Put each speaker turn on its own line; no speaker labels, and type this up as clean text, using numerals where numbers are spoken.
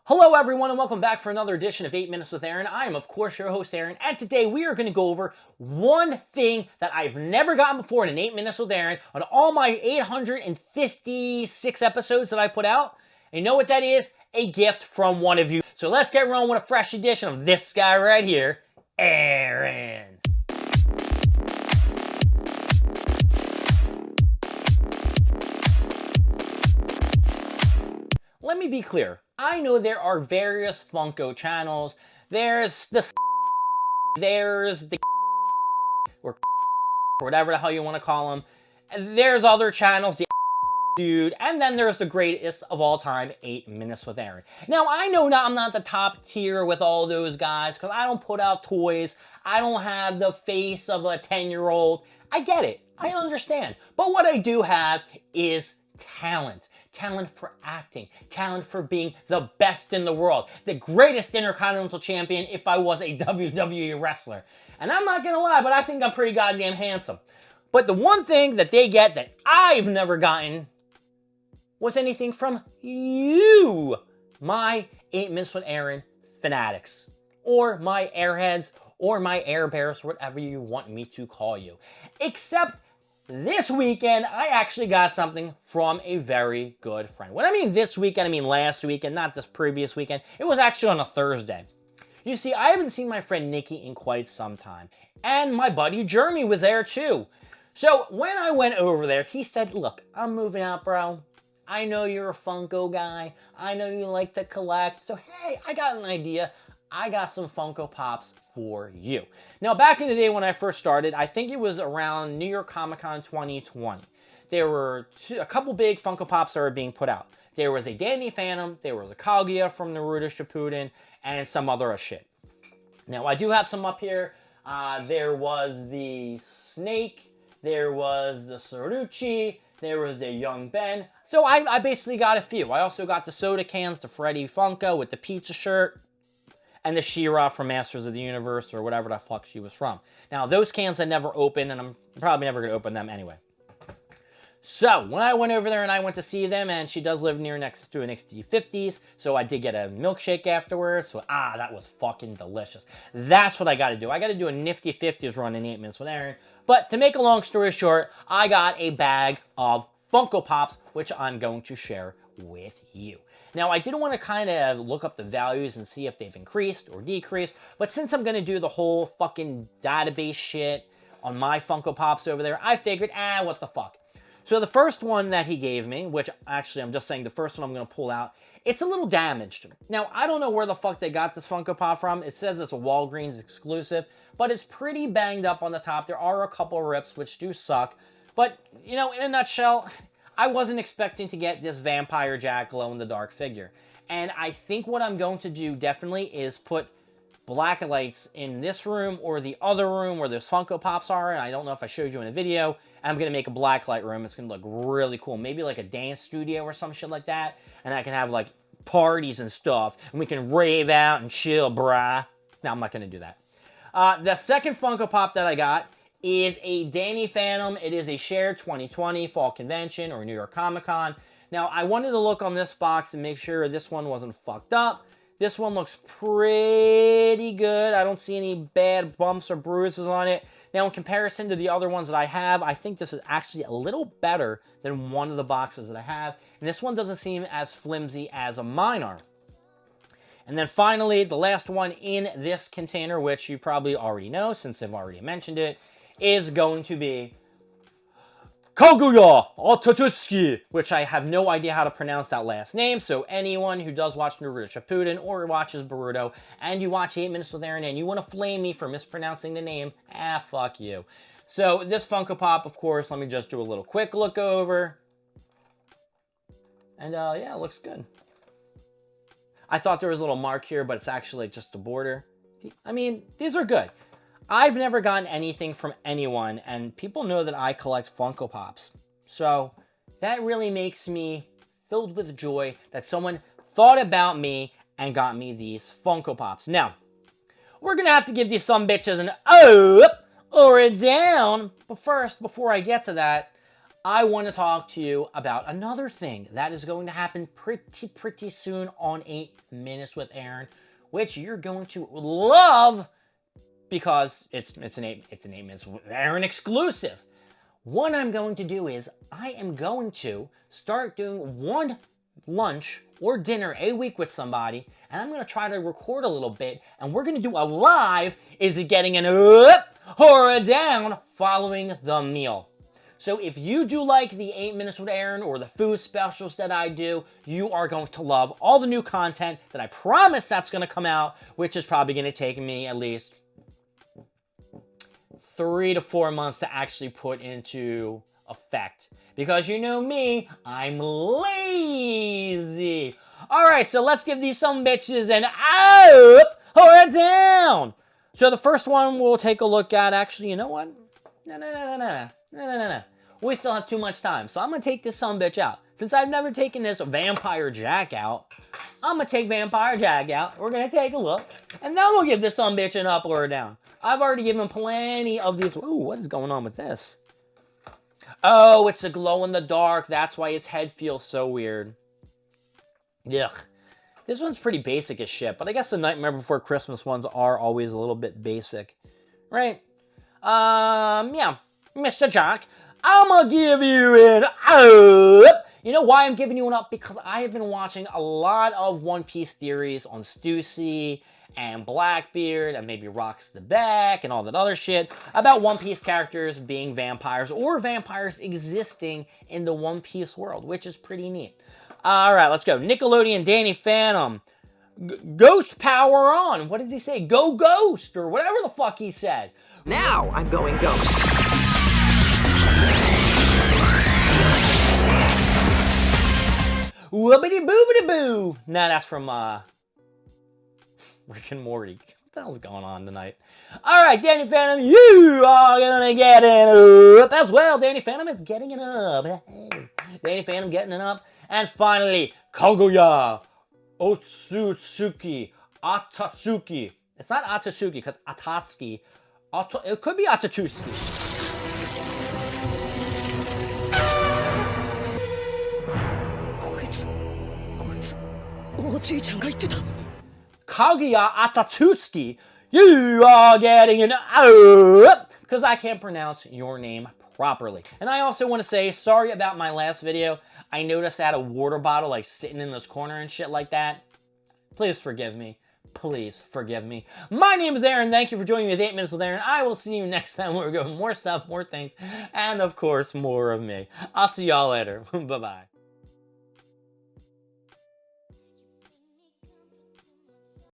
Hello everyone and welcome back for another edition of 8 Minutes with Aaron. I am of course your host Aaron, and today we are going to go over one thing that I've never gotten before in an 8 Minutes with Aaron on all my 856 episodes that I put out. And you know what that is? A gift from one of you. So let's get rolling with a fresh edition of this guy right here, Aaron. Let me be clear. I know there are various Funko channels. There's the or whatever the hell you want to call them. And there's other channels, the dude, and then there's the greatest of all time, 8 Minutes with Aaron. Now, I know I'm not the top tier with all those guys because I don't put out toys. I don't have the face of a 10-year-old. I get it. I understand. But what I do have is talent. Talent for acting, talent for being the best in the world, the greatest Intercontinental Champion if I was a WWE wrestler. And I'm not gonna lie, but I think I'm pretty goddamn handsome. But the one thing that they get that I've never gotten was anything from you, my 8 Minutes with Aaron fanatics, or my airheads, or my air bears, whatever you want me to call you. Except this weekend, I actually got something from a very good friend. When I mean this weekend, I mean last weekend, not this previous weekend. It was actually on a Thursday. You see, I haven't seen my friend Nikki in quite some time. And my buddy Jeremy was there too. So when I went over there, he said, look, I'm moving out, bro. I know you're a Funko guy. I know you like to collect. So hey, I got an idea. I got some Funko Pops for you. Now, back in the day when I first started, I think it was around New York Comic Con 2020. There were a couple big Funko Pops that were being put out. There was a Danny Phantom, there was a Kaguya from Naruto Shippuden, and some other shit. Now, I do have some up here. There was the Snake, there was the Saruchi, there was the Young Ben. So I basically got a few. I also got the soda cans, the Freddy Funko with the pizza shirt, and the She-Ra from Masters of the Universe, or whatever the fuck she was from. Now, those cans I never opened, and I'm probably never going to open them anyway. So, when I went over there and I went to see them, and she does live next to an XD50s, so I did get a milkshake afterwards, so that was fucking delicious. That's what I got to do. I got to do a nifty 50s run in 8 Minutes with Aaron. But to make a long story short, I got a bag of Funko Pops, which I'm going to share with you. Now, I did want to kind of look up the values and see if they've increased or decreased, but since I'm going to do the whole fucking database shit on my Funko Pops over there, I figured, what the fuck. So the first one that he gave me, which actually I'm just saying the first one I'm going to pull out, it's a little damaged. Now, I don't know where the fuck they got this Funko Pop from. It says it's a Walgreens exclusive, but it's pretty banged up on the top. There are a couple rips, which do suck, but, you know, in a nutshell, I wasn't expecting to get this Vampire Jack glow-in-the-dark figure. And I think what I'm going to do definitely is put black lights in this room or the other room where those Funko Pops are. And I don't know if I showed you in a video. I'm going to make a black light room. It's going to look really cool. Maybe like a dance studio or some shit like that. And I can have like parties and stuff. And we can rave out and chill, brah. No, I'm not going to do that. The second Funko Pop that I got is a Danny Phantom. It is a shared 2020 Fall Convention or New York Comic Con. Now, I wanted to look on this box and make sure this one wasn't fucked up. This one looks pretty good. I don't see any bad bumps or bruises on it. Now, in comparison to the other ones that I have, I think this is actually a little better than one of the boxes that I have. And this one doesn't seem as flimsy as mine are. And then finally, the last one in this container, which you probably already know since I've already mentioned it, is going to be Kaguya Otatsuki, which I have no idea how to pronounce that last name. So anyone who does watch Naruto Shippuden or watches Boruto, and you watch 8 Minutes with Aaron and you want to flame me for mispronouncing the name, fuck you. So this Funko Pop, of course, let me just do a little quick look over. And yeah, it looks good. I thought there was a little mark here, but it's actually just the border. I mean, these are good. I've never gotten anything from anyone, and people know that I collect Funko Pops. So that really makes me filled with joy that someone thought about me and got me these Funko Pops. Now, we're going to have to give these some bitches an up or a down. But first, before I get to that, I want to talk to you about another thing that is going to happen pretty soon on 8 Minutes with Aaron, which you're going to love because it's an 8 Minutes with Aaron exclusive. What I'm going to do is I am going to start doing one lunch or dinner a week with somebody, and I'm going to try to record a little bit, and we're going to do a live is it getting an up or a down following the meal. So if you do like the 8 Minutes with Aaron or the food specials that I do, you are going to love all the new content that I promise that's going to come out, which is probably going to take me at least 3 to 4 months to actually put into effect. Because you know me, I'm lazy. All right, so let's give these some bitches an up or a down. So the first one we'll take a look at, actually, you know what? No. We still have too much time, so I'm going to take this sumbitch out. Since I've never taken this Vampire Jack out, I'm going to take Vampire Jack out. We're going to take a look, and then we'll give this sumbitch an up or a down. I've already given plenty of these. Ooh, what is going on with this? Oh, it's a glow in the dark. That's why his head feels so weird. Yuck. This one's pretty basic as shit, but I guess the Nightmare Before Christmas ones are always a little bit basic. Right? Yeah. Mr. Jack, I'm gonna give you an up. You know why I'm giving you an up? Because I have been watching a lot of One Piece theories on Stussy and Blackbeard and maybe Rocks the Back and all that other shit about One Piece characters being vampires or vampires existing in the One Piece world, which is pretty neat. All right, let's go. Nickelodeon, Danny Phantom. Ghost power on. What did he say? Go Ghost or whatever the fuck he said.
Now I'm going Ghost.
Whoopity boopity boo. Nah, that's from Rick and Morty. What the hell's going on tonight? All right, Danny Phantom, you are gonna get it up as well. Danny Phantom is getting it up. Hey. Danny Phantom getting it up. And finally, Kaguya Otsutsuki Atatsuki. It's not Atatsuki because Atatsuki. It could be Atatsuki. Kaguya Atatsuki, you are getting an up because I can't pronounce your name properly. And I also want to say sorry about my last video. I noticed I had a water bottle like sitting in this corner and shit like that. Please forgive me. Please forgive me. My name is Aaron. Thank you for joining me with 8 Minutes with Aaron. I will see you next time where we go more stuff, more things, and of course, more of me. I'll see y'all later. Bye-bye.